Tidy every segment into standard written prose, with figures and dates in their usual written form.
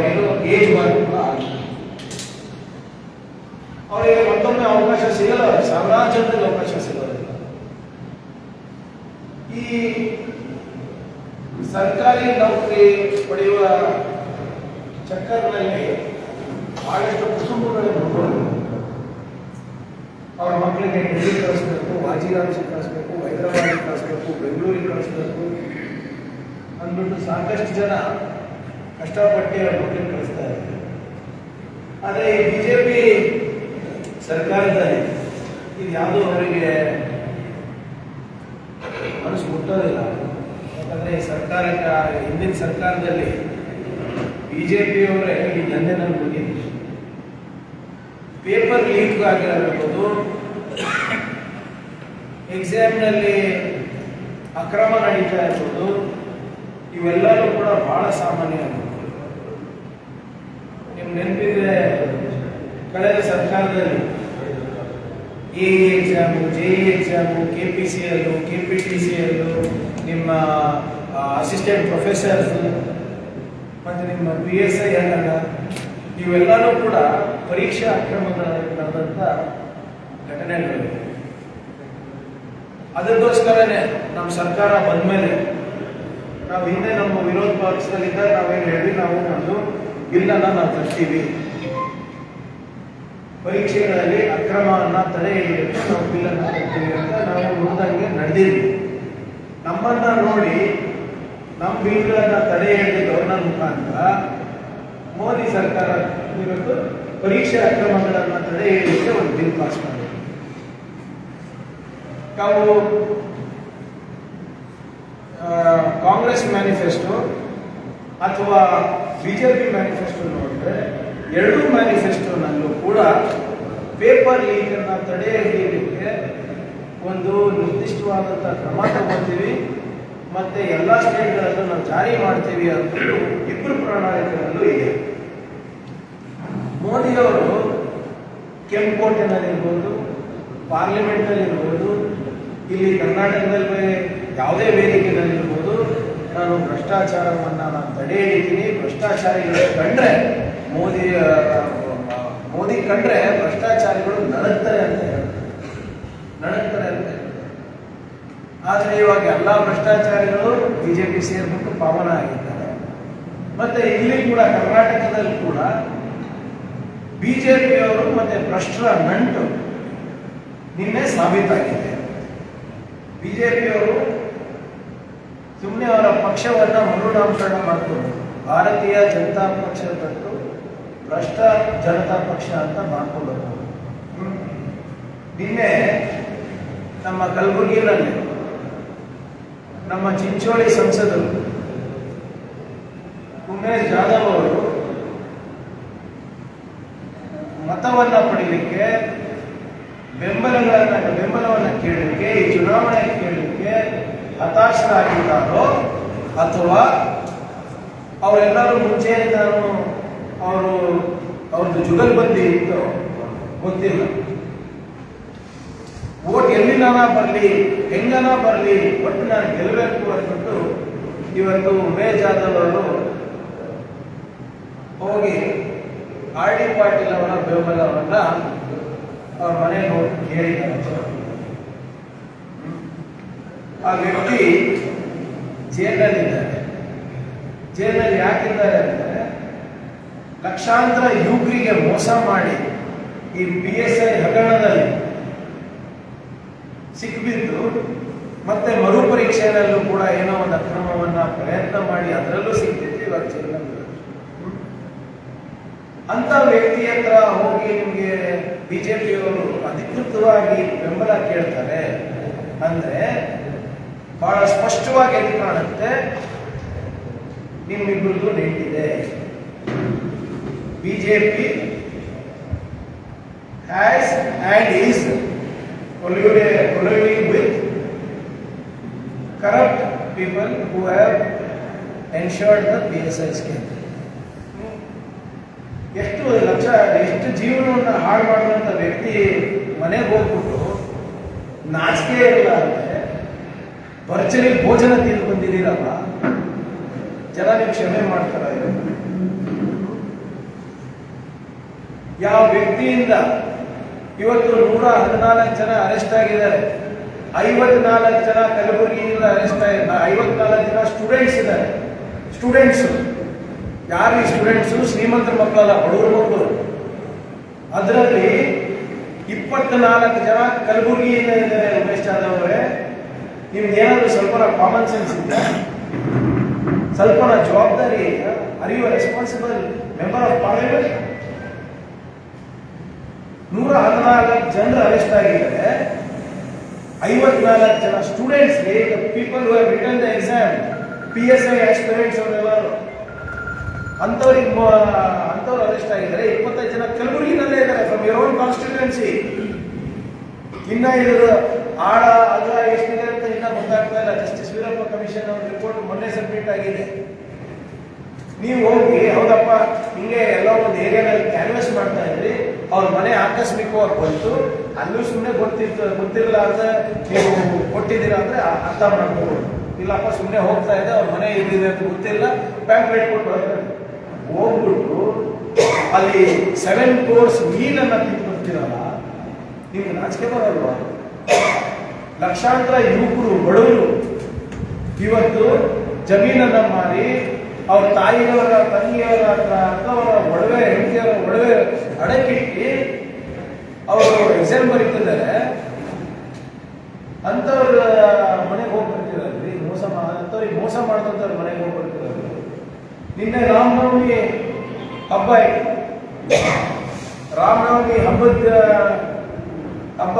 ಇದು age bar ಕೂಡ ಆಗ್ತದೆ. ಅವರಿಗೆ ಮತ್ತೊಮ್ಮೆ ಅವಕಾಶ ಸಿಗಲ್ಲ, ಸಾಮ್ರಾಜ್ಯದಲ್ಲಿ ಅವಕಾಶ ಸಿಗೋದಿಲ್ಲ. ಈ ಸರ್ಕಾರಿ ನೌಕರಿ ಪಡೆಯುವ ಚಕ್ಕರ್ನಲ್ಲಿ ಬಹಳಷ್ಟು ಕುಟುಂಬಗಳು ನೋಡೋದು. ಅವ್ರ ಮಕ್ಕಳಿಗೆ ಡೆಲ್ಲಿ ಕಳಿಸ್ಬೇಕು, ವಾಜಿರಾಮ್ಸಿಗೆ ಕಳಿಸ್ಬೇಕು, ಹೈದರಾಬಾದಿಗೆ ಕಳಿಸ್ಬೇಕು, ಬೆಂಗಳೂರಿಗೆ ಕಳಿಸ್ಬೇಕು ಅಂದ್ಬಿಟ್ಟು ಸಾಕಷ್ಟು ಜನ ಕಷ್ಟಪಟ್ಟು ಅವ್ರ ಮಕ್ಕಳಿಗೆ ಕಳಿಸ್ತಾ ಇದ್ದಾರೆ. ಆದರೆ ಈ ಬಿಜೆಪಿ ಸರ್ಕಾರದಲ್ಲಿ ಇದು ಯಾವುದೂ ಅವರಿಗೆ ಮನಸ್ಸು ಮುಟ್ಟೋದಿಲ್ಲ. ಯಾಕಂದರೆ ಈ ಸರ್ಕಾರಕ್ಕೆ ಹಿಂದಿನ ಸರ್ಕಾರದಲ್ಲಿ ಬಿಜೆಪಿಯವರೇ ಈ ದಂಧೆನಲ್ಲಿ ಮುಗಿದ್ರು. ಪೇಪರ್ ಲೀಕ್ ಆಗಿರಬಹುದು, ಎಕ್ಸಾಮ್ನಲ್ಲಿ ಅಕ್ರಮ ನಡೀತಾ ಇರ್ಬೋದು, ಇವೆಲ್ಲವೂ ಕೂಡ ಬಹಳ ಸಾಮಾನ್ಯ. ನಿಮ್ಗೆ ನೆನಪಿದ್ರೆ ಕಳೆದ ಸರ್ಕಾರದಲ್ಲಿ exam, JEE exam, KPCL, KPTCL, ನಿಮ್ಮ ಅಸಿಸ್ಟೆಂಟ್ ಪ್ರೊಫೆಸರ್ಸ್ ಮತ್ತು ನಿಮ್ಮ PSI ಇವೆಲ್ಲವೂ ಕೂಡ ಪರೀಕ್ಷಾ ಅಕ್ರಮಗಳಲ್ಲಿ ನಡೆದಂಥ ಘಟನೆಗಳು. ಅದಕ್ಕೋಸ್ಕರನೇ ನಮ್ಮ ಸರ್ಕಾರ ಬಂದ ಮೇಲೆ ನಾವು ಹಿಂದೆ ನಮ್ಮ ವಿರೋಧ ಪಕ್ಷದಲ್ಲಿದ್ದಾಗ ನಾವೇನು ಹೇಳಿ ನಾವು ಒಂದು ಬಿಲ್ಲನ್ನು ನಾವು ತರ್ತೀವಿ, ಪರೀಕ್ಷೆಗಳಲ್ಲಿ ಅಕ್ರಮವನ್ನು ತಡೆ ಹಿಡಿಯಕ್ಕೆ ನಾವು ಬಿಲ್ಲನ್ನು ತರ್ತೀವಿ ಅಂತ ನಾವು ನೋಡಿದಂಗೆ ನಡೆದಿದ್ವಿ. ನಮ್ಮನ್ನ ನೋಡಿ ನಮ್ಮ ಬಿಲ್ಗಳನ್ನು ತಡೆ ಹಿಡಿದ ಗವರ್ನರ್ ಮುಖಾಂತರ ಮೋದಿ ಸರ್ಕಾರ ಇವತ್ತು ಪರೀಕ್ಷೆ ಅಕ್ರಮಗಳನ್ನು ತಡೆ ಹಿಡಿಯಕ್ಕೆ ಒಂದು ಬಿಲ್ ಪಾಸ್ ಮಾಡಿದೆ. ನಾವು ಕಾಂಗ್ರೆಸ್ ಮ್ಯಾನಿಫೆಸ್ಟೋ ಅಥವಾ ಬಿಜೆಪಿ ಮ್ಯಾನಿಫೆಸ್ಟೋ ನೋಡಿದ್ರೆ ಎರಡೂ ಮ್ಯಾನಿಫೆಸ್ಟೋನಲ್ಲೂ ಕೂಡ ಪೇಪರ್ ಲೀಕನ್ನು ತಡೆ ಹಿಡಿಯಲಿಕ್ಕೆ ಒಂದು ನಿರ್ದಿಷ್ಟವಾದಂಥ ಕ್ರಮ ತಗೊಳ್ತೀವಿ ಮತ್ತು ಎಲ್ಲ ಸ್ಟೇಟ್ಗಳಲ್ಲೂ ನಾವು ಜಾರಿ ಮಾಡ್ತೀವಿ ಅಂತ ಇಬ್ಬರು ಪ್ರಣಾಳಿಕೆಗಳಲ್ಲೂ ಇದೆ. ಮೋದಿಯವರು ಕೆಂಪುಕೋಟೆನಲ್ಲಿರ್ಬೋದು, ಪಾರ್ಲಿಮೆಂಟಲ್ಲಿರ್ಬೋದು, ಇಲ್ಲಿ ಕರ್ನಾಟಕದಲ್ಲಿ ಯಾವುದೇ ವೇದಿಕೆಯಲ್ಲಿರ್ಬೋದು, ನಾನು ಭ್ರಷ್ಟಾಚಾರವನ್ನು ನಾನು ತಡೆ ಹಿಡಿತೀನಿ, ಭ್ರಷ್ಟಾಚಾರಿಗಳು ಕಂಡ್ರೆ ಮೋದಿ ಕಂಡ್ರೆ ಭ್ರಷ್ಟಾಚಾರಿಗಳು ನಡಕ್ತಾರೆ ಅಂತ ನಡಕ್ತಾರೆ ಅಂತ. ಆದರೆ ಇವಾಗ ಎಲ್ಲ ಭ್ರಷ್ಟಾಚಾರಿಗಳು ಬಿಜೆಪಿ ಸೇರ್ಬಿಟ್ಟು ಪಾವನ ಆಗಿದ್ದಾರೆ. ಮತ್ತೆ ಇಲ್ಲಿ ಕೂಡ ಕರ್ನಾಟಕದಲ್ಲಿ ಕೂಡ ಬಿಜೆಪಿಯವರು ಮತ್ತೆ ಭ್ರಷ್ಟರ ನಂಟು ನಿನ್ನೆ ಸಾಬೀತಾಗಿದೆ. ಬಿಜೆಪಿಯವರು ಸುಮ್ಮನೆ ಅವರ ಪಕ್ಷವನ್ನು ಮರುನಾಮಕರಣ ಮಾಡಿಕೊಂಡು ಭಾರತೀಯ ಜನತಾ ಪಕ್ಷ ಬಿಟ್ಟು ಭ್ರಷ್ಟ ಜನತಾ ಪಕ್ಷ ಅಂತ ಮಾಡ್ಕೊಳ್ಳೋದು. ನಿನ್ನೆ ನಮ್ಮ ಕಲಬುರಗಿನಲ್ಲಿ ನಮ್ಮ ಚಿಂಚೋಳಿ ಸಂಸದರು ಉಮೇಶ್ ಜಾಧವ್ ಅವರು ಮತವನ್ನು ಪಡೀಲಿಕ್ಕೆ ಬೆಂಬಲವನ್ನು ಕೇಳಲಿಕ್ಕೆ, ಈ ಚುನಾವಣೆ ಕೇಳಲಿಕ್ಕೆ ಹತಾಶರಾಗಿದ್ದಾರೋ ಅಥವಾ ಅವರೆಲ್ಲರೂ ಮುಂಚೆಯಿಂದಾನು ಅವ್ರದ್ದು ಜುಗಲ್ಬಂದಿ ಇತ್ತು ಗೊತ್ತಿಲ್ಲ. ವೋಟ್ ಎಲ್ಲಿನಾನ ಬರಲಿ, ಹೆಂಗನ ಬರಲಿ, ಒಟ್ಟು ನಾನು ಗೆಲ್ಲಬೇಕು ಅಂದ್ಬಿಟ್ಟು ಇವತ್ತು ಉಮೇಶ್ ಜಾಧವ್ ಅವರು ಹೋಗಿ RD ಪಾಟೀಲ್ ಅವರ ಬೆಂಬಲವನ್ನ ಅವ್ರ ಮನೆಗೆ ಹೋಗಿ ಕೇಳಿದ್ದಾರೆ. ಆ ವ್ಯಕ್ತಿ ಜೈಲಿನಲ್ಲಿದ್ದಾರೆ. ಜೈಲಿನಲ್ಲಿ ಯಾಕಿದ್ದಾರೆ ಅಂದರೆ ಲಕ್ಷಾಂತರ ಯುವಕರಿಗೆ ಮೋಸ ಮಾಡಿ ಈ PSI ಹಗರಣದಲ್ಲಿ ಸಿಕ್ಕಿಬಿದ್ದು ಮತ್ತೆ ಮರುಪರೀಕ್ಷೆಯಲ್ಲೂ ಕೂಡ ಏನೋ ಒಂದು ಅಕ್ರಮವನ್ನು ಪ್ರಯತ್ನ ಮಾಡಿ ಅದರಲ್ಲೂ ಸಿಕ್ಕಿದ್ದು ಇವಾಗ ಜೈಲಿನಲ್ಲಿ. ಅಂತ ವ್ಯಕ್ತಿ ಹತ್ರ ಹೋಗಿ ನಿಮಗೆ ಬಿಜೆಪಿಯವರು ಅಧಿಕೃತವಾಗಿ ಬೆಂಬಲ ಕೇಳ್ತಾರೆ ಅಂದ್ರೆ ಬಹಳ ಸ್ಪಷ್ಟವಾಗಿ ಎಲ್ಲಿ ಕಾಣುತ್ತೆ ನಿಮ್ಮಿಬ್ಬರದು ನಿಂತಿದೆ. BJP has and is colluding with corrupt people who have ensured the PSI scheme. ಎಷ್ಟು ಜೀವನವನ್ನು ಹಾಳು ಮಾಡುವಂಥ ವ್ಯಕ್ತಿ ಮನೆಗೆ ಹೋಗ್ಬಿಟ್ಟು ನಾಚಿಕೆ ಇರಲ್ಲ ಅಂದರೆ ಭರ್ಜರಿ ಭೋಜನ ತಿಂದು ಬಂದಿದ್ದೀರಲ್ಲ, ಜನ ನೀವು ಕ್ಷಮೆ ಮಾಡ್ತಾರ? ಯಾವ ವ್ಯಕ್ತಿಯಿಂದ ಇವತ್ತು 114 ಜನ ಅರೆಸ್ಟ್ ಆಗಿದ್ದಾರೆ. 54 ಜನ ಕಲಬುರಗಿಯಿಂದ ಅರೆಸ್ಟ್ ಆಗಿದ್ದಾರೆ. 54 ಜನ ಸ್ಟೂಡೆಂಟ್ಸ್ ಇದ್ದಾರೆ. ಸ್ಟೂಡೆಂಟ್ಸ್ ಯಾರು ಈ ಸ್ಟೂಡೆಂಟ್ಸು? ಶ್ರೀಮಂತರ ಮಕ್ಕಳಲ್ಲ, ಬಡವರ ಮಕ್ಕಳು. ಅದರಲ್ಲಿ 24 ಜನ ಕಲಬುರಗಿಯಿಂದ ಇದ್ದಾರೆ. ಉಮೇಶ್ ಜಾಧವ್ ಅವರೇ, ನಿಮ್ಗೆ ಏನಾದರೂ ಸ್ವಲ್ಪ ಕಾಮನ್ ಸೆನ್ಸ್ ಇದೆ? ಸ್ವಲ್ಪ ಜವಾಬ್ದಾರಿ ಇದೆಯಾ? Are you responsible member of parliament? 114 ಜನರು ಅರೆಸ್ಟ್ ಆಗಿದ್ದಾರೆ. 54 ಜನ ಸ್ಟೂಡೆಂಟ್ಸ್ಗೆ, people who have written the exam, PSI aspirants ಅವರೆಲ್ಲರೂ ಅಂಥವ್ರು ಅರೆಸ್ಟ್ ಆಗಿದ್ದಾರೆ. 25 ಜನ ಕಲಬುರಗಿನಲ್ಲೇ ಇದ್ದಾರೆ, ಫ್ರಮ್ ಯುವರ್ ಓನ್ ಕಾನ್ಸ್ಟಿಟ್ಯೂನ್ಸಿ. ಇನ್ನ ಇದ್ರ ಆಳ ಅಗಲ ಎಷ್ಟಿದೆ ಅಂತ ಇನ್ನ ಗೊತ್ತಾಗ್ತಾ ಇಲ್ಲ. ಜಸ್ಟಿಸ್ ವೀರಪ್ಪ ಕಮಿಷನ್ ಅವ್ರ ರಿಪೋರ್ಟ್ ಮೊನ್ನೆ ಸಬ್ಮಿಟ್ ಆಗಿದೆ. ನೀವು ಹೋಗಿ ಹೌದಪ್ಪ ಹಿಂಗೆ ಎಲ್ಲ ಒಂದು ಏರಿಯಾದಲ್ಲಿ ಕ್ಯಾನ್ವಸ್ ಮಾಡ್ತಾ ಇದ್ರಿ, ಅವ್ರ ಮನೆ ಆಕಸ್ಮಿಕವಾಗಿ ಬಂತು, ಅಲ್ಲೂ ಸುಮ್ಮನೆ ಗೊತ್ತಿರಲಾರ್ದ ನೀವು ಕೊಟ್ಟಿದ್ದೀರಾ ಅಂದ್ರೆ ಅರ್ಥ ಮಾಡ್ಬೋದು. ಇಲ್ಲಪ್ಪ ಸುಮ್ಮನೆ ಹೋಗ್ತಾ ಇದೆ, ಅವ್ರ ಮನೆ ಇಲ್ಲಿದೆ ಅಂತ ಗೊತ್ತಿಲ್ಲ, ಪ್ಯಾಂಪ್ಲೆಟ್ ಕೊಟ್ಟು ಬರ್ತಾರೆ. ಹೋಗ್ಬಿಟ್ಟು ಅಲ್ಲಿ 7 crores ಮೀನನ್ನ ತಿಂದು ಬರ್ತೀರಲ್ಲ, ನಿಮ್ಗೆ ನಾಚಿಕೆ ಬರಲ್ವಾ? ಲಕ್ಷಾಂತರ ಯುವಕರು, ಬಡವರು ಇವತ್ತು ಜಮೀನನ್ನ ಮಾರಿ ಅವ್ರ ತಾಯಿಯವರ, ತಂಗಿಯವರ, ಅಕ್ಕವರ ಒಡವೆ, ಹೆಂಡತಿಯವರ ಒಡವೆ ಅಡಕಿಟ್ಟು ಅವರು ಎಕ್ಸಾಮ್ ಬರೀತಿದ್ದಾರೆ. ಅಂಥವ್ರ ಮನೆಗೆ ಹೋಗಿ ಬರ್ತಿರಲ್ರಿ, ಅಂಥವ್ರಿಗೆ ಮೋಸ ಮಾಡಿದಂಥವ್ರ ಮನೆಗೆ ಹೋಗಿ ಬರ್ತಿರಲ್ರಿ. ನಿನ್ನೆ ರಾಮನವಮಿ ಹಬ್ಬ ಇತ್ತು. ರಾಮನವಮಿ ಹಬ್ಬದ ಹಬ್ಬ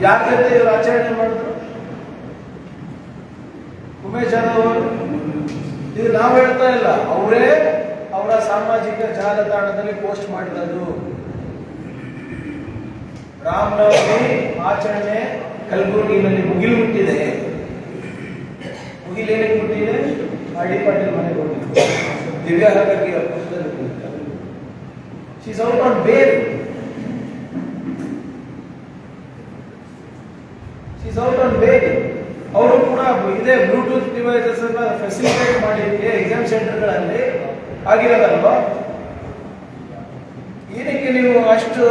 ಯಾರ ಜೊತೆ ಇವರು ಆಚರಣೆ ಮಾಡಿದ್ರು? ಉಮೇಶ್ ಜಾಧವ್ ಅವರು. ಇದು ನಾವು ಹೇಳ್ತಾ ಇಲ್ಲ, ಅವರೇ ಅವರ ಸಾಮಾಜಿಕ ಜಾಲತಾಣದಲ್ಲಿ ಪೋಸ್ಟ್ ಮಾಡಿರೋದು. ರಾಮನವಮಿ ಆಚರಣೆ ಕಲಬುರಗಿನಲ್ಲಿ ಮುಗಿಲು ಮುಟ್ಟಿದೆ. ಮುಗಿಲೇನಕ್ಕೆ ಮುಟ್ಟಿದೆ? RD ಪಾಟೀಲ್ ಮನೆಗೆ ಹೋಗಿದ್ದು, ದಿವ್ಯಾ ಹಾಗಾಗಿ she's out on bale. She's out on bale. ಅವರು ಕೂಡ ಇದೇ ಬ್ಲೂಟೂತ್ ಡಿವೈಸಸ್ ಅನ್ನ ಫೆಸಿಲಿಟೇಟ್ ಮಾಡಲಿಕ್ಕೆ ಎಕ್ಸಾಮ್ ಸೆಂಟರ್ಗಳಲ್ಲಿ ಆಗಿರೋದಲ್ವಾ? ಏನಕ್ಕೆ ನೀವು ಅಷ್ಟು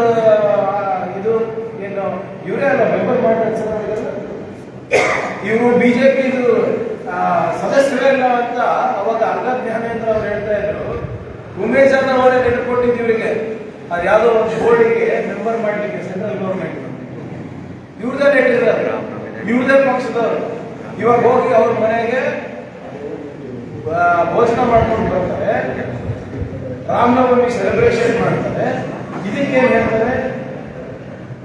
ಇದು ಏನು ಇವರೇ ಅಲ್ಲ ಮೆಂಬರ್ ಮಾಡಿ ಇವರು ಬಿಜೆಪಿ ಸದಸ್ಯರೇ ಇಲ್ಲ ಅಂತ ಅವಾಗ ಅರ್ಗ ಜ್ಞಾನೇಂದ್ರ ಅವ್ರು ಹೇಳ್ತಾ ಇದ್ರು. ಉಮೇಶ್ ಜಾಧವ್ ಅವರೇ ನೆಟ್ಕೊಟ್ಟಿದ್ದು ಇವರಿಗೆ, ಅದು ಯಾವುದೋ ಒಂದು ಬೋರ್ಡಿಗೆ ಮೆಂಬರ್ ಮಾಡಲಿಕ್ಕೆ ಸೆಂಟ್ರಲ್ ಗೌರ್ಮೆಂಟ್ ಇವ್ರದೇ ನೆಟ್ಟಿದ್ದಾರೆ, ಇವ್ರದೇ ಪಕ್ಷದವರು. ಇವಾಗ ಹೋಗಿ ಅವ್ರ ಮನೆಗೆ ಭೋಜನ ಮಾಡ್ಕೊಂಡು ಬರ್ತಾರೆ, ರಾಮನವಮಿ ಸೆಲೆಬ್ರೇಷನ್ ಮಾಡ್ತಾರೆ. ಇದಕ್ಕೇನು ಹೇಳ್ತಾರೆ?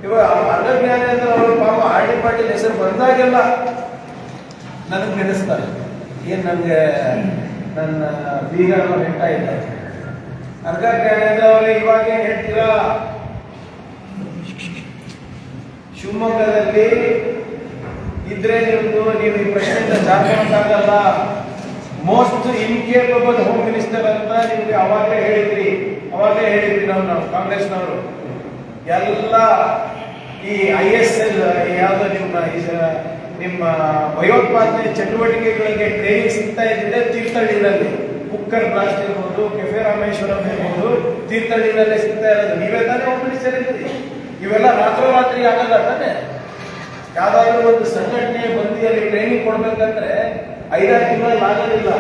ಇವಾಗ ಅರ್ಗ ಜ್ಞಾನೇಂದ್ರ ಅವರು ಪಾಪ RD ಪಾಟೀಲ್ ಹೆಸರು ಬಂದಾಗೆಲ್ಲ ನನಗೆ ನೆನೆಸ್ತಾರೆ. ಏನ್ ನನಗೆ ನನ್ನ ಬೀಗ ಹೇಳ್ತಾ ಇದ್ದಾರೆ, ಅರ್ಗ ಜ್ಞಾನೇಂದ್ರ ಅವರೇ ಇವಾಗೇನು ಹೇಳ್ತೀರಾ? ಶಿವಮೊಗ್ಗದಲ್ಲಿ ಇದ್ರೆ ನೀವು ಈ ಪ್ರಶ್ನೆಯಿಂದ ಜಾಗೃತರಾಗಲ್ಲ. ಮೋಸ್ಟ್ ಇನ್ಕೇಪಬಲ್ ಹೋಮ್ ಮಿನಿಸ್ಟರ್ ಅಂತ ನಿಮ್ಗೆ ಅವಾಗಲೇ ಹೇಳಿದ್ರಿ ನಾವು ಕಾಂಗ್ರೆಸ್ನವರು. ಎಲ್ಲ ಈ ISL ಯಾವ್ದು ನಿಮ್ಮ ಭಯೋತ್ಪಾದನೆ ಚಟುವಟಿಕೆಗಳಿಗೆ ಟ್ರೈನಿಂಗ್ ಸಿಗ್ತಾ ಇದ್ದಿದೆ ತೀರ್ಥಹಳ್ಳಿನಲ್ಲಿ. ಕುಕ್ಕರ್ ಬ್ಲಾಸ್ಟ್ ಇರ್ಬೋದು, ಕೆಫೆ ರಾಮೇಶ್ವರಂ ಇರ್ಬೋದು, ತೀರ್ಥಹಳ್ಳಿನಲ್ಲೇ ಸಿಗ್ತಾ ಇರೋದು. ನೀವೇ ತಾನೇ ಹೋಮ್ ಮಿನಿಸ್ಟರ್ ಇದ್ರಿ. ಇವೆಲ್ಲ ರಾತ್ರೋರಾತ್ರಿ ಆಗಲ್ಲ ತಾನೆ. ಯಾವ್ದಾದ್ರು ಒಂದು ಸಂಘಟನೆ ಬಂದಿಯಲ್ಲಿ ಟ್ರೈನಿಂಗ್ ಕೊಡ್ಬೇಕಂದ್ರೆ 5-6 ತಿಂಗಳಲ್ಲಿ ಆಗೋದಿಲ್ಲ.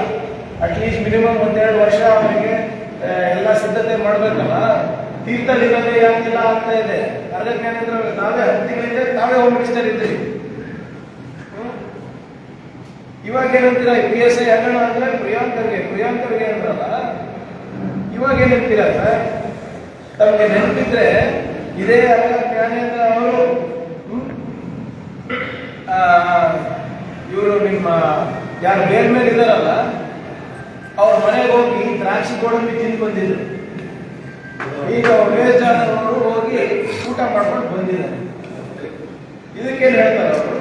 ಅಟ್ಲೀಸ್ಟ್ ಮಿನಿಮಮ್ 1-2 ವರ್ಷ ಅವರಿಗೆ ಎಲ್ಲ ಸಿದ್ಧತೆ ಮಾಡ್ಬೇಕಲ್ಲ. ತೀರ್ಥಹಳ್ಳಿನಲ್ಲೇ ಯಾಕೆಲ್ಲ ಆಗ್ತಾ ಇದೆ? ಅರ್ಗ ಜ್ಞಾನೇಂದ್ರ ನಾವೇ 10 ತಿಂಗಳಿಂದ ನಾವೇ ಹೋಮ್ ಮಿನಿಸ್ಟರ್ ಇದ್ರಿ. ಇವಾಗ ಏನಂತೀರ? PSI ಹಾಕೋಣ ಅಂದ್ರೆ ಪ್ರಿಯಾಂಕರ್ಗೆ ಅಂದ್ರಲ್ಲ, ಇವಾಗ ಏನಂತೀರ ಸರ್? ತಮಗೆ ನೆನಪಿದ್ರೆ ಇದೇ ಅರ್ಗ ಜ್ಞಾನೇಂದ್ರ ಅವರು ಇವರು ನಿಮ್ಮ ಯಾರು ಮೇಲ್ಮೇಲೆ ಇದ್ದಾರಲ್ಲ ಅವ್ರ ಮನೆಗೆ ಹೋಗಿ ದ್ರಾಕ್ಷಿ ಗೋಡಂಬಿ ತಿಂದು ಬಂದಿದ್ರು. ಈಗ ಉಮೇಶ್ ಜಾಧವ್ ಅವರು ಹೋಗಿ ಊಟ ಮಾಡ್ಕೊಂಡು ಬಂದಿದ್ದಾರೆ. ಇದಕ್ಕೇನು ಹೇಳ್ತಾರೆ ಅವರು?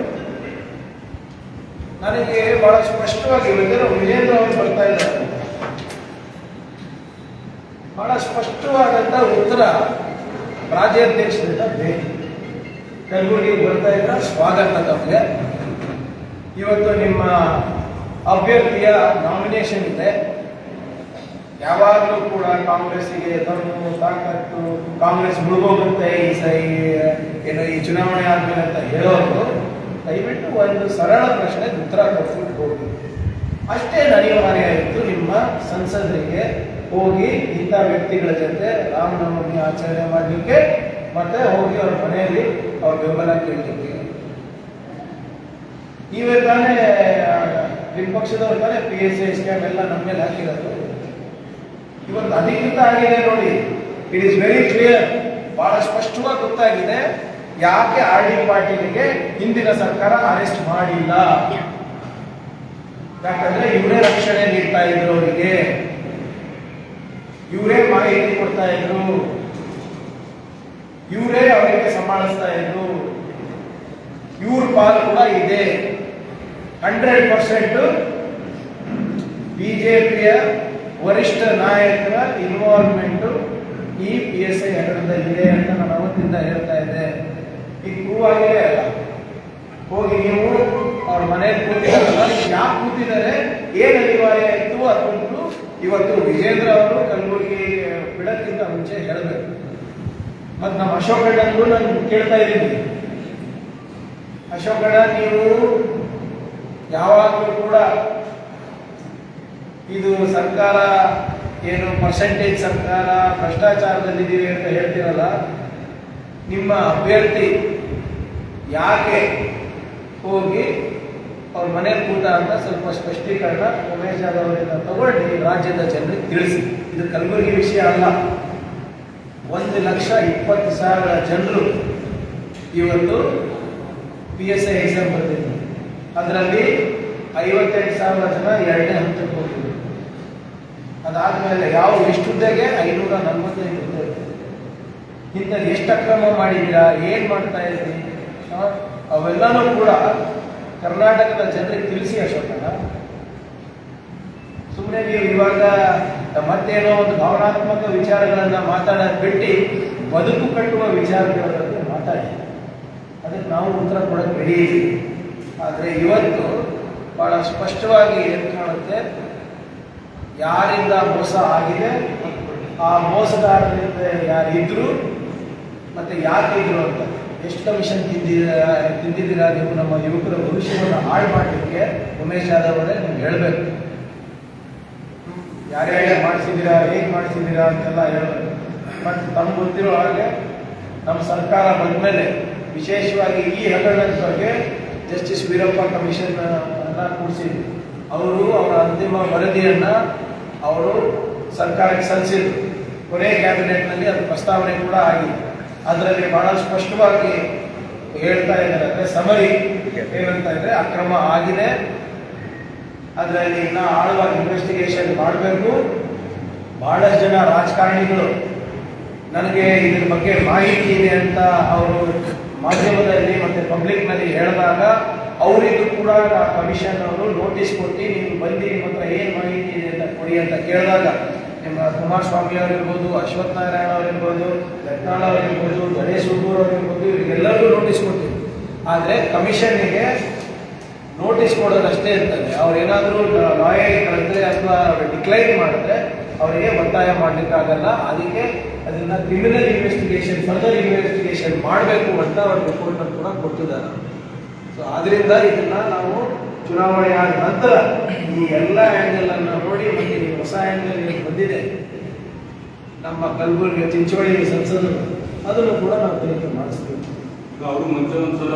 ನನಗೆ ಬಹಳ ಸ್ಪಷ್ಟವಾಗಿ ವಿಜೇಂದ್ರ ಅವರು ಬರ್ತಾ ಇದ್ದಾರೆ. ಬಹಳ ಸ್ಪಷ್ಟವಾದಂತ ಉತ್ತರ ರಾಜ್ಯಾಧ್ಯಕ್ಷರಿಂದ ಬೇಕು. ಕಲಬುರಗಿಗೆ ಬರ್ತಾ ಇದ್ರ ಸ್ವಾಗತ ತಮಗೆ. ಇವತ್ತು ನಿಮ್ಮ ಅಭ್ಯರ್ಥಿಯ ನಾಮಿನೇಷನ್ ಇದೆ. ಯಾವಾಗಲೂ ಕೂಡ ಕಾಂಗ್ರೆಸ್ಸಿಗೆ ದಮ್ಮು ತಾಕತ್ತು, ಕಾಂಗ್ರೆಸ್ ಮುಳುಗೋಗುತ್ತೆ ಏನು ಈ ಚುನಾವಣೆ ಆದ್ಮೇಲೆ ಅಂತ ಹೇಳೋರು ದಯವಿಟ್ಟು ಒಂದು ಸರಳ ಪ್ರಶ್ನೆಗೆ ಉತ್ತರ ಕೊಟ್ಬಿಟ್ಟು ಹೋಗಿ. ಅಷ್ಟೇ ಅನಿವಾರ್ಯ ಇತ್ತು ನಿಮ್ಮ ಸಂಸದರಿಗೆ ಹೋಗಿ ಇಂಥ ವ್ಯಕ್ತಿಗಳ ಜೊತೆ ರಾಮನವಮಿ ಆಚರಣೆ ಮಾಡಲಿಕ್ಕೆ, ಮತ್ತೆ ಹೋಗಿ ಅವ್ರ ಮನೆಯಲ್ಲಿ ಅವ್ರ ಬೆಂಬಲ ಕೇಳಲಿಕ್ಕೆ. ನೀವೇ ತಾನೇ ನಿಮ್ಮ ಪಕ್ಷದವ್ರು ತಾನೇ PSI ಸ್ಕ್ಯಾಮ್ ಎಲ್ಲ ನಮ್ಮ ಮೇಲೆ ಹಾಕಿರೋದು. ಇವತ್ತು ಅಧಿಕೃತ ಆಗಿದೆ ನೋಡಿ, ಇಟ್ ಇಸ್ ವೆರಿ ಕ್ಲಿಯರ್, ಬಹಳ ಸ್ಪಷ್ಟವಾಗಿ ಗೊತ್ತಾಗಿದೆ ಯಾಕೆ RD ಪಾಟೀಲ್ಗೆ ಹಿಂದಿನ ಸರ್ಕಾರ ಅರೆಸ್ಟ್ ಮಾಡಿಲ್ಲ. ಯಾಕಂದ್ರೆ ಇವರೇ ರಕ್ಷಣೆ ನೀಡ್ತಾ ಇದ್ರು, ಅವರಿಗೆ ಇವರೇ ಮಾಹಿತಿ ಕೊಡ್ತಾ ಇದ್ರು, ಇವರೇ ಅವರಿಗೆ ಸಂಭಾಳಿಸ್ತಾ ಇದ್ರು. ಇವ್ರ ಪಾಲ್ ಕೂಡ ಇದೆ. 100% ಬಿಜೆಪಿಯ ವರಿಷ್ಠ ನಾಯಕರ ಇನ್ವಾಲ್ವ್ಮೆಂಟ್ ಈ PSI ಹಗರಣದಲ್ಲಿದೆ ಅಂತ ನಾನು ಅವತ್ತಿಂದ ಹೇಳ್ತಾ ಇದ್ದೆ. ಈಗ ಪ್ರೂವ್ ಆಗಿದೆ ಅಲ್ಲ. ಹೋಗಿ ನೀವು ಅವ್ರ ಮನೆಯಲ್ಲಿ ಕೂತಿದಾರಲ್ಲ, ಯಾಕೆ ಕೂತಿದ್ದಾರೆ, ಏನ್ ಅನಿವಾರ್ಯ ಇತ್ತು ಅದನ್ನು ಇವತ್ತು ವಿಜೇಂದ್ರ ಅವರು ಕಲಬುರಗಿ ಬಿಡಕ್ಕಿಂತ ಮುಂಚೆ ಹೇಳಬೇಕು. ಮತ್ತು ನಮ್ಮ ಅಶೋಕ್ ಅಣ್ಣಂಗೂ ನಾನು ಕೇಳ್ತಾ ಇದ್ದೀನಿ, ಅಶೋಕ್ ಅಣ್ಣ ನೀವು ಯಾವಾಗಲೂ ಕೂಡ ಇದು ಸರ್ಕಾರ ಏನು ಪರ್ಸೆಂಟೇಜ್ ಸರ್ಕಾರ ಭ್ರಷ್ಟಾಚಾರದಲ್ಲಿದ್ದೀವಿ ಅಂತ ಹೇಳ್ತೀರಲ್ಲ, ನಿಮ್ಮ ಅಭ್ಯರ್ಥಿ ಯಾಕೆ ಹೋಗಿ ಅವ್ರ ಮನೆ ಕೂಟ ಅಂತ ಸ್ವಲ್ಪ ಸ್ಪಷ್ಟೀಕರಣ ಉಮೇಶ್ ಜಾಧವ್ ಅವರಿಂದ ತಗೊಂಡು ರಾಜ್ಯದ ಜನರಿಗೆ ತಿಳಿಸಿ. ಇದು ಕಲಬುರಗಿ ವಿಷಯ ಅಲ್ಲ. 1,20,000 ಜನರು ಇವತ್ತು PSI ಎಕ್ಸಾಮ್ ಬರೆದಿದ್ರು. ಅದರಲ್ಲಿ 58,000 ಜನ 2ನೇ ಹಂತಕ್ಕೆ ಹೋಗಿದ್ರು. ಅದಾದ್ಮೇಲೆ ಎಷ್ಟು ಹುದ್ದೆಗೆ 545 ಹುದ್ದೆ. ಇಂಥದ್ದು ಎಷ್ಟು ಅಕ್ರಮ ಮಾಡಿದ್ದೀರಾ, ಏನ್ ಮಾಡ್ತಾ ಇದ್ರಿ, ಅವೆಲ್ಲನೂ ಕೂಡ ಕರ್ನಾಟಕದ ಜನರಿಗೆ ತಿಳಿಸಿ ಅಶೋಕನ. ಸುಮ್ಮನೆ ನೀವು ಇವಾಗ ಮತ್ತೇನೋ ಒಂದು ಭಾವನಾತ್ಮಕ ವಿಚಾರಗಳನ್ನ ಮಾತಾಡೋದು ಬಿಟ್ಟು ಬದುಕು ಕಟ್ಟುವ ವಿಚಾರಗಳ ಬಗ್ಗೆ ಮಾತಾಡಿ, ಅದಕ್ಕೆ ನಾವು ಉತ್ತರ ಕೊಡೋಕೆ ರೆಡಿ ಇದ್ದೀವಿ. ಆದರೆ ಇವತ್ತು ಬಹಳ ಸ್ಪಷ್ಟವಾಗಿ ಏನು ಕಾಣುತ್ತೆ, ಯಾರಿಂದ ಮೋಸ ಆಗಿದೆ, ಆ ಮೋಸಗಾರರಿಂದ ಯಾರಿದ್ರು ಮತ್ತೆ ಯಾಕಿದ್ರು ಅಂತ, ಎಷ್ಟು ಕಮಿಷನ್ ತಿಂದಿದ್ದೀರಾ ನೀವು ನಮ್ಮ ಯುವಕರ ಭವಿಷ್ಯವನ್ನು ಹಾಳು ಮಾಡಲಿಕ್ಕೆ ಉಮೇಶ್ ಜಾಧವ್ ಅವರೇ ನೀವು ಹೇಳಬೇಕು. ಯಾರ್ಯಾರು ಮಾಡಿಸಿದ್ದೀರಾ, ಹೇಗೆ ಮಾಡಿಸಿದ್ದೀರಾ ಅಂತೆಲ್ಲ ಹೇಳಬೇಕು. ಮತ್ತು ನಮ್ಗೆ ಗೊತ್ತಿರೋ ಹಾಗೆ ನಮ್ಮ ಸರ್ಕಾರ ಬಂದಮೇಲೆ ವಿಶೇಷವಾಗಿ ಈ ಹಗರಣದ ಬಗ್ಗೆ ಜಸ್ಟಿಸ್ ವೀರಪ್ಪ ಕಮಿಷನ್ ಅನ್ನ ಕೂಡಿಸಿದ್ರು. ಅವರು ಅವರ ಅಂತಿಮ ವರದಿಯನ್ನ ಅವರು ಸರ್ಕಾರಕ್ಕೆ ಸಲ್ಲಿಸಿದ್ರು. ಕೊನೆ ಕ್ಯಾಬಿನೆಟ್ನಲ್ಲಿ ಅದು ಪ್ರಸ್ತಾವನೆ ಕೂಡ ಆಗಿದೆ. ಅದರಲ್ಲಿ ಬಹಳ ಸ್ಪಷ್ಟವಾಗಿ ಹೇಳ್ತಾ ಇದ್ದಾರೆ, ಅಂದರೆ ಸಮರಿ ಏನಂತ ಇದ್ರೆ ಅಕ್ರಮ ಆಗಿದೆ, ಅದರಲ್ಲಿ ಇನ್ನ ಆಳವಾಗಿ ಇನ್ವೆಸ್ಟಿಗೇಷನ್ ಮಾಡಬೇಕು. ಬಹಳಷ್ಟು ಜನ ರಾಜಕಾರಣಿಗಳು ನನಗೆ ಇದ್ರ ಬಗ್ಗೆ ಮಾಹಿತಿ ಇದೆ ಅಂತ ಅವರು ಮಾಧ್ಯಮದಲ್ಲಿ ಮತ್ತೆ ಪಬ್ಲಿಕ್ನಲ್ಲಿ ಹೇಳಿದಾಗ ಅವರಿಗೂ ಕೂಡ ಕಮಿಷನ್ ಅವರು ನೋಟಿಸ್ ಕೊಟ್ಟು ನೀವು ಬಂದು ನಿಮ್ಮ ಹತ್ರ ಏನು ಮಾಹಿತಿ ಇದೆ ಅಂತ ಕೊಡಿ ಅಂತ ಕೇಳಿದಾಗ ನಿಮ್ಮ ಕುಮಾರಸ್ವಾಮಿ ಅವರಿರ್ಬೋದು, ಅಶ್ವಥ್ ನಾರಾಯಣ ಅವರಿರ್ಬೋದು, ಯತ್ನಾಳ್ ಅವರಿರ್ಬೋದು, ಗಣೇಶ್ ಹುಡುಗೂರು ಅವರಿರ್ಬೋದು, ಇವರಿಗೆಲ್ಲರಿಗೂ ನೋಟಿಸ್ ಕೊಟ್ಟಿದ್ರು. ಆದರೆ ಕಮಿಷನ್ನಿಗೆ ನೋಟಿಸ್ ಕೊಡೋದಷ್ಟೇ ಇರ್ತದೆ. ಅವ್ರೇನಾದರೂ ಲಾಯರ್ ಕಳೆದ್ರೆ ಅಥವಾ ಡಿಕ್ಲೈನ್ ಮಾಡಿದ್ರೆ ಅವರಿಗೆ ಒತ್ತಾಯ ಮಾಡಲಿಕ್ಕಾಗಲ್ಲ. ಅದಕ್ಕೆ ಅದನ್ನ ಕ್ರಿಮಿನಲ್ ಇನ್ವೆಸ್ಟಿಗೇಷನ್, ಫರ್ದರ್ ಇನ್ವೆಸ್ಟಿಗೇಷನ್ ಮಾಡಬೇಕು ಅಂತ ಅವ್ರ ರಿಪೋರ್ಟ್ ಕೂಡ ಕೊಟ್ಟಿದ್ದಾರೆ. ಸೊ ಆದ್ರಿಂದ ಇದನ್ನ ನಾವು ಚುನಾವಣೆ ಆದ ನಂತರ ಈ ಎಲ್ಲ ಆ್ಯಂಗಲ್ ಅನ್ನು ನೋಡಿ, ಮತ್ತೆ ಈ ಹೊಸ ಆ್ಯಂಗಲ್ ಏನು ಬಂದಿದೆ ನಮ್ಮ ಕಲಬುರಗಿ ಚಿಂಚೋಳಿ ಸಂಸದರು, ಅದನ್ನು ಕೂಡ ನಾವು ತನಿಖೆ ಮಾಡಿಸ್ತೀವಿ. ಅವರು ಮುಂಚೆ ಒಂದ್ಸಲ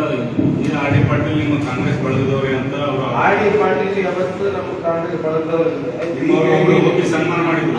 RD ಪಾಟೀಲ್ ನಿಮ್ಮ ಕಾಂಗ್ರೆಸ್ ಬಳಗದವ್ರೆ ಅಂತ ಅವರು RD ಪಾಟೀಲ್ ಯಾವತ್ತು ನಮ್ಮ ಕಾಂಗ್ರೆಸ್ ಬಳಗದವರು ಸನ್ಮಾನ ಮಾಡಿದ್ರು.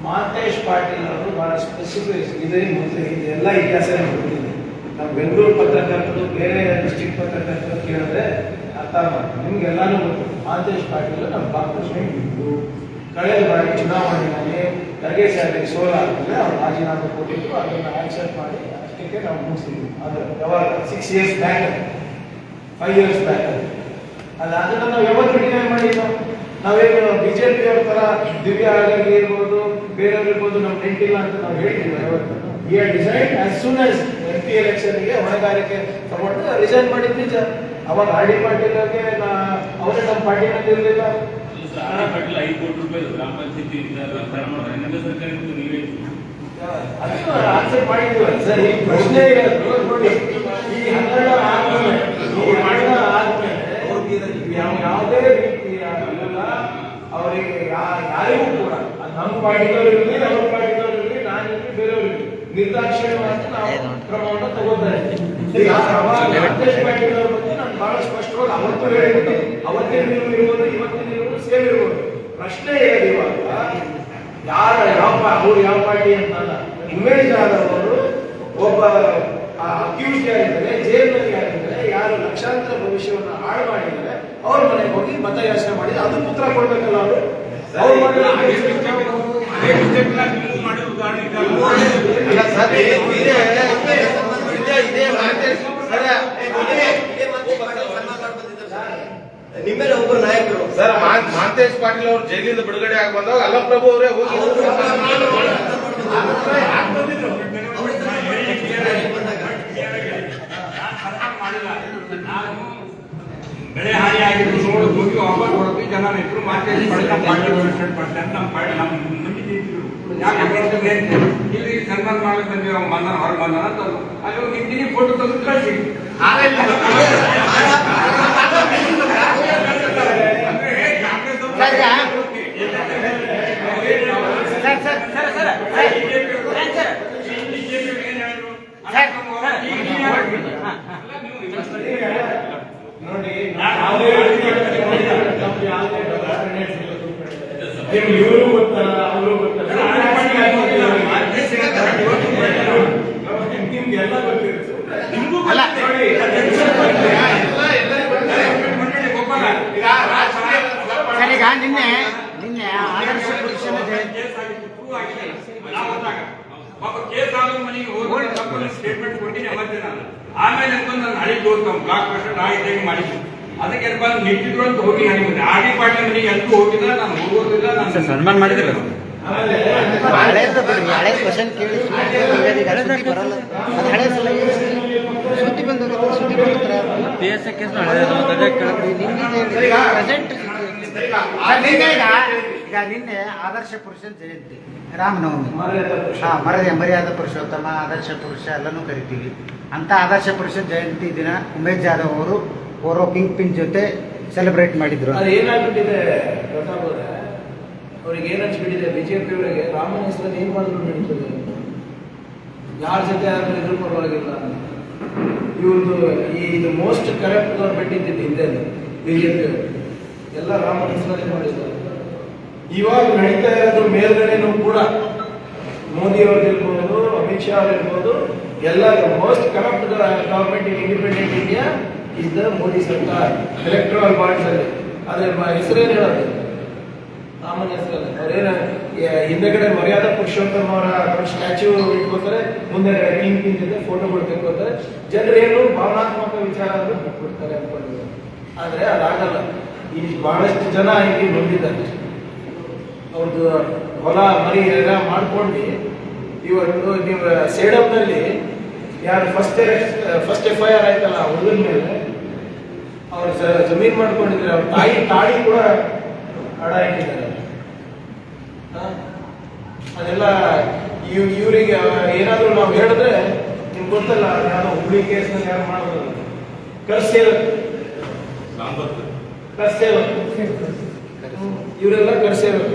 ಮಾತೇಶ್ ಪಾಟೀಲ್ ಅವರು ಬಹಳ ಸ್ಪೆಸಿಫಿಕ್ ಇದೆಲ್ಲ ಇತಿಹಾಸ ಗೊತ್ತಿದೆ. ನಾವು ಬೆಂಗಳೂರು ಪತ್ರಕರ್ತರು ಬೇರೆ ಡಿಸ್ಟ್ರಿಕ್ಟ್ ಪತ್ರಕರ್ತರು ಕೇಳಿದ್ರೆ ಅರ್ಥ ಮಾಡ್ತೀವಿ. ನಿಮ್ಗೆಲ್ಲಾನು ಗೊತ್ತು. ಮಾತೇಶ್ ಪಾಟೀಲ್ ನಮ್ಮ ಕಾಂಗ್ರೆಸ್ ಇದ್ದು ಕಳೆದ ಬಾರಿ ಚುನಾವಣೆಯಲ್ಲಿ ಖರ್ಗೆ ಸಾಹೇಬರಿಗೆ ಸೋಲಾದ್ಮೇಲೆ ಅವ್ರು ರಾಜೀನಾಮೆ ಕೊಟ್ಟಿದ್ದು, ಅದನ್ನು ಆಕ್ಸೆಪ್ಟ್ ಮಾಡಿ ಅಷ್ಟಕ್ಕೆ ನಾವು ಮುಗಿಸಿದ್ವಿ. ಅದು ಯಾವಾಗ 6 years ಬ್ಯಾಕ್, 5 years ಬ್ಯಾಕ್. ಅದನ್ನು ನಾವು ಯಾವತ್ತು ಡಿನೈ ಮಾಡಿದ್ದು? ನಾವೇನು ಬಿಜೆಪಿ ಅವ್ರ ತರ ದಿವ್ಯ ಆಗಿ ಇರ್ಬೋದು, ಬೇರೆಯವ್ರು ಇರ್ಬೋದು, ನಮ್ಮ ನೆಂಟಿಲ್ಲ ಅಂತ ನಾವು ಹೇಳ್ತೀವಿ ಯಾವತ್ತು? Decide as soon as MP ಎಲೆಕ್ಷನ್ಗೆ ಹೊಣೆಗಾರಿಕೆ ತಗೊಂಡು ರಿಸೈನ್ ಮಾಡಿದ್ದು ನಿಜ. ಅವಾಗ RD ಪಾಟೀಲ್ ಅವರೇ ನಮ್ಮ ಪಾರ್ಟಿನಲ್ಲಿ ಇರಲಿಲ್ಲ. ಪಾಟೀಲ್ 5 ಕೋಟಿ ರೂಪಾಯಿ ಗ್ರಾಮ ಪಂಚಾಯತಿ ಸರ್ಕಾರದಿಂದ ನೀವೇ ಅದನ್ನು ಆನ್ಸರ್ ಮಾಡಿದ್ವಿ ಸರ್. ಈ ಪ್ರಶ್ನೆ ಇರೋದು ನೋಡಿ, ಈ ಹನ್ನೆರಡು ಆದ್ಮೇಲೆ ಯಾವುದೇ ರೀತಿಯ ಅವರಿಗೆ ಯಾರಿಗೂ ಕೂಡ ನಮ್ಮ ಪಾರ್ಟಿದವರು ಇರಲಿ, ನಮ್ಮ ಪಾರ್ಟಿದವರು ಇರಲಿ, ನಾನಿರಲಿ, ಬೇರೆಯವರು ಇರಲಿ, ನಿರ್ದಾಕ್ಷಿಣ್ಯವಾಗಿ ನಾವು ಕ್ರಮವನ್ನು ತಗೋತಾರೆ. ಕಾಂಗ್ರೆಸ್ ಪಾರ್ಟಿದವ್ರ ಬಗ್ಗೆ ನಾನು ಬಹಳ ಸ್ಪಷ್ಟವಾಗಿ ಅವತ್ತು ಹೇಳಿಬಿಟ್ಟು, ಅವತ್ತಿನ ನೀವು ಇರ್ಬೋದು, ಇವತ್ತಿನ ಇರ್ಬೋದು, ಸೇಮ್ ಇರ್ಬೋದು. ಪ್ರಶ್ನೆ ಇರೋದು ಇವಾಗ ಅವ್ರು ಯಾವ ಪಾರ್ಟಿ ಅಂತಲ್ಲ. ಉಮೇಶ್ ಜಾಧವ್ ಅವರು ಒಬ್ಬ ಅಕ್ಯೂಸ್ಡ್ ಆಗಿದ್ದಾರೆ, ಜೈಲಿನಲ್ಲಿ ಆಗಿದ್ದಾರೆ, ಯಾರು ಲಕ್ಷಾಂತರ ಭವಿಷ್ಯವನ್ನು ಹಾಳು ಮಾಡಿದ್ದಾರೆ, ಅವ್ರ ಮನೆಗೆ ಹೋಗಿ ಮತಯಾಚನೆ ಮಾಡಿದ್ರೆ ಅದಕ್ಕೆ ಉತ್ತರ ಕೊಡ್ಬೇಕಲ್ಲ ಅವರು. ನಿಮ್ಮೆಲ್ಲ ಒಬ್ಬರು ನಾಯಕರು ಸರ್ ಮಹಂತೇಶ್ ಪಾಟೀಲ್ ಅವರು ಜೈಲಿಂದ ಬಿಡುಗಡೆ ಆಗಿ ಬಂದಾಗ ಅಲ್ಲಪ್ರಭು ಅವರೇ ಹೋಗಿ ಬೆಳೆ ಹಾನಿ ಆಗಿದ್ದು ನೋಡು ಹೋಗಿ ವಾಪಸ್ ಕೊಡೋದು ಜನ ರೈತರು ಮಾರ್ಕೆಟ್ ಇಲ್ಲಿ ಸನ್ಮಾನ ಮಾಡಕ್ಕೆ ಬಂದಿವಿ, ಬಂಧನ ಹೊರ ಬಂಧನ ಅಂತಂದು ಅಲ್ಲಿ ಹೋಗಿ ನಿಂತೀನಿ ಫೋಟೋ ತೆಗೆದು ಕಳಿಸಿ. ನೋಡಿ, ಇವರು ಗೊತ್ತಲ್ಲ, ಅವರು ಗೊತ್ತಲ್ಲ, ನಿಮ್ಗೆಲ್ಲ ಗೊತ್ತಿರುತ್ತೆ. ಈಗ ನಿನ್ನೆ ಆದರ್ಶ ಪುರುಷನ ಕೇಸ್ ಆದ ಮನೆಗೆ ಹೋಗಿ ಸ್ಟೇಟ್ಮೆಂಟ್ ಕೊಟ್ಟಿನಿ ಅವತ್ತೇ ನಾನು. ಆಮೇಲೆ ನನ್ನ ಹಳಿ ದೋಸ್ತ ಬ್ಲಾಕ್ ಪ್ರೆಸಿಡೆಂಟ್ ಆಗಿದ್ದಂಗೆ ಮಾಡಿದ್ವಿ. ಅದಕ್ಕೆ ಬಂದು ನಿಂತಿದ್ರು ಅಂತ ಹೋಗಿ ನನಗೆ RD ಪಾಟೀಲ್ ಮನೆಗೆ ಅಂತೂ ಹೋಗಿಲ್ಲ, ನಾನು ಹೋಗೋದಿಲ್ಲ. ನಾನು ಸನ್ಮಾನ ಮಾಡಿದಿಲ್ಲ. ಹಳೆ ಕ್ವಶನ್ ಕೇಳಿ ಬರಲ್ಲ. ಅದು ಹಳೆ ಸುದ್ದಿ ಬಂದೋಗುತ್ತೆ, ಸುದ್ದಿ ಬಂದ್ರೆ PSA ಕೇಸ್ ಪ್ರೆಸೆಂಟ್. ಈಗ ನಿನ್ನೆ ಆದರ್ಶ ಪುರುಷನ ಜಯಂತಿ, ರಾಮನವಮಿ, ಮರ್ಯಾದ ಪುರುಷೋತ್ತಮ, ಆದರ್ಶ ಪುರುಷ ಎಲ್ಲನೂ ಕರಿತೀವಿ ಅಂತ. ಆದರ್ಶ ಪುರುಷ ಜಯಂತಿ ದಿನ ಉಮೇಶ್ ಜಾಧವ್ ಅವರು ಓರೋ ಕಿಂಗ್ ಪಿನ್ ಜೊತೆ ಸೆಲೆಬ್ರೇಟ್ ಮಾಡಿದ್ರು. ಅದು ಏನಾಗ್ಬಿಟ್ಟಿದೆ ಪ್ರತಾಪ್ ಅವರೇ, ಅವ್ರಿಗೆ ಏನಿಸ್ಬಿಟ್ಟಿದೆ, ಬಿಜೆಪಿ ಅವರಿಗೆ ರಾಮನ ಹೆಸರಲ್ಲಿ ಏನ್ ಮಾಡಿದ್ರು ನಡೀತದೆ, ಯಾರ ಜೊತೆ ಯಾರು ಎದುರು ಪರವಾಗಿಲ್ಲ. ಇವ್ರದ್ದು ಇದು ಮೋಸ್ಟ್ ಕರಪ್ಟ್ ಗೌರ್ಮೆಂಟ್ ಇದ್ದಿದ್ದು ಹಿಂದೆ ಬಿಜೆಪಿ ಅವರು ಎಲ್ಲ ರಾಮನ ಹೆಸರಲ್ಲಿ ಮಾಡಿದ್ದಾರೆ. ಇವಾಗ ನಡೀತಾ ಇರೋದು ಮೇಲ್ಗಡೆನೂ ಕೂಡ ಮೋದಿ ಅವ್ರದ್ದಿರ್ಬೋದು, ಅಮಿತ್ ಶಾ ಅವ್ರಿರ್ಬೋದು, ಎಲ್ಲ most corrupt government in independent India is the Modi ಸರ್ಕಾರ. ಎಲೆಕ್ಟ್ರಲ್ ಬಾಂಡ್ಸ್ ಅಲ್ಲಿ ಅದ್ರ ಹೆಸರೇನು ಹೇಳೋದು, ರಾಮನ ಹೆಸರಲ್ಲಿ ಅವ್ರೇನ ಹಿಂದೆಗಡೆ ಮರ್ಯಾದಾ ಪುರುಷೋತ್ತಮ ಅವರ ಸ್ಟ್ಯಾಚ್ಯೂ ಇಟ್ಕೋತಾರೆ, ಮುಂದೆ ಕಿಂಗ್ ಕಿಂಗ್ ಜೊತೆ ಫೋಟೋಗಳು ತೆಕ್ಕೋತಾರೆ. ಜನರೇನು ಭಾವನಾತ್ಮಕ ವಿಚಾರ ಅಂದ್ರೆ ಬಿಟ್ಬಿಡ್ತಾರೆ ಅನ್ಕೊಂಡಿದ್ದಾರೆ. ಆದ್ರೆ ಅದಾಗಲ್ಲ. ಈ ಬಹಳಷ್ಟು ಜನ ಇಲ್ಲಿ ಬಂದಿದ್ದಾರೆ, ಅವ್ರದ್ದು ಹೊಲ ಮರಿ ಎಲ್ಲ ಮಾಡ್ಕೊಂಡು ಇವತ್ತು ನೀವು ಸೇಡಂನಲ್ಲಿ ಯಾರು ಫಸ್ಟ್ FIR ಆಯ್ತಲ್ಲ ಹುಡುಗನ ಮೇಲೆ, ಅವ್ರು ಜಮೀನ್ ಮಾಡ್ಕೊಂಡಿದ್ದಾರೆ, ಅವ್ರ ತಾಳಿ ಕೂಡ ಅಡ ಇಟ್ಟಿದ್ದಾರೆ. ಅದೆಲ್ಲ ಇವರಿಗೆ ಏನಾದ್ರು ನಾವು ಹೇಳಿದ್ರೆ ನಿಮ್ಗೆ ಗೊತ್ತಲ್ಲ, ಯಾವ್ದೋ ಹುಡುಗಿ ಕೇಸ್ನಲ್ಲಿ ಯಾರು ಮಾಡೋದು ಇವರೆಲ್ಲ ಕರ್ಸೇಬೇಕು.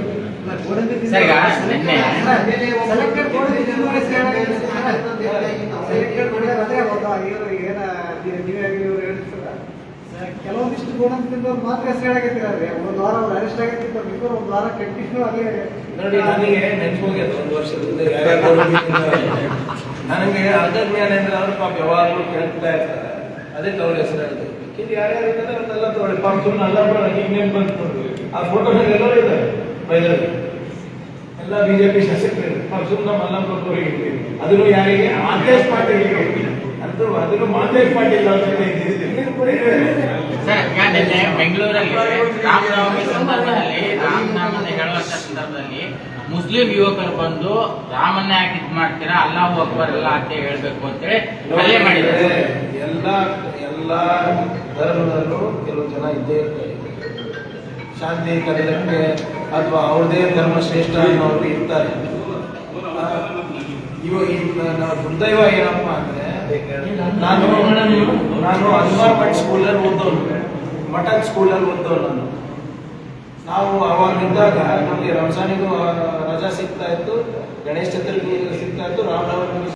ಕೆಲವೊಂದಿಷ್ಟು ಗೋಣಂತದಿಂದ ಮಾತ್ರ ಹೆಸರಾಗಿರ್ತಾರೆ. ಒಂದು ವಾರ ಅವ್ರು ಅರೆಸ್ಟ್ ಆಗಿರ್ತಾರೆ, ಬಿಫೋರ್ ಒಂದು ವಾರ ಕಂಟಿನ್ಯೂ ಆಗೇ ನೋಡಿ. ನನಗೆ ನೆನಪೋಗ್ಯದ ಒಂದು ವರ್ಷದಿಂದ ನನಗೆ ಅರ್ಧ ಜ್ಞಾನ ಅಂದ್ರೆ ಅವ್ರ ಪಾಪ ಯಾವಾಗಲೂ ಕೇಳ್ತಾ ಇರ್ತಾರೆ, ಅದೇ ಅವ್ರ ಹೆಸರು ಹೇಳ್ತಾರೆ. ಯಾರ್ಯಾರು ಇದ್ದಾರೆ ಅವನ್ನೆಲ್ಲ ತಗೊಳ್ಳಿ ಪಾಪ. ಸುಮ್ಮನೆ ಅಲ್ಲ ಈಗ ನೆನ್ಪು ಬಂದು ಆ ಫೋಟೋನಲ್ಲಿ ಎಲ್ಲರೂ ಇದ್ದಾರೆ. ಬೈದರು ಎಲ್ಲ ಬಿಜೆಪಿ ಶಾಸಕರು ಸುಮ್ಮನೆ ಮಲ್ಲಪ್ಪರಿಗೆ ಅದನ್ನು ಯಾರಿಗೆ ಮಾಂತೇಶ್ ಪಾಟೀಲ್ಗೆ ಅಂತೂ ಅದನ್ನು ಮಾಂತೇಶ್ ಪಾಟೀಲ್ ಅವ್ರ ಜೊತೆ ಸರ್, ಈಗ ನಿನ್ನೆ ಬೆಂಗಳೂರಲ್ಲಿ ರಾಮನವಮಿ ಸಂದರ್ಭದಲ್ಲಿ ರಾಮನಾಮನ ಹೇಳುವಂತ ಸಂದರ್ಭದಲ್ಲಿ ಮುಸ್ಲಿಂ ಯುವಕರು ಬಂದು ರಾಮನ್ನ ಯಾಕೆ ಇದ್ ಮಾಡ್ತೀರಾ, ಅಲ್ಲಾಹು ಅಕ್ಬರ್ ಎಲ್ಲ ಅಂತ ಹೇಳ್ಬೇಕು ಅಂತೇಳಿ ಹಲ್ಲೆ ಮಾಡಿದ್ದಾರೆ. ಎಲ್ಲ ಧರ್ಮದಲ್ಲೂ ಕೆಲವು ಜನ ಇದ್ದೇ ಇರ್ತಾರೆ. ಶಾಂತಿ ಕದಲಕ್ಕೆ ಅಥವಾ ಅವ್ರದೇ ಧರ್ಮ ಶ್ರೇಷ್ಠ ಅನ್ನೋರು ಇರ್ತಾರೆ. ನಾವು ದುರ್ದೈವ ಏನಪ್ಪ ಅಂದ್ರೆ ನಾನು ಅನ್ವರ್ಮೆಂಟ್ ಸ್ಕೂಲಲ್ಲಿ ಓದೋನು, ಮಠದ ಸ್ಕೂಲಲ್ಲಿ ಓದೋನು ನಾವು ಅವಾಗಿದ್ದಾಗ ನಮಗೆ ರಂಜಾನಿಗೂ ರಜಾ ಸಿಗ್ತಾ ಇತ್ತು, ಗಣೇಶ ಚತುರ್ಥಿ ಸಿಗ್ತಾ ಇತ್ತು, ರಾಮನವಮಿ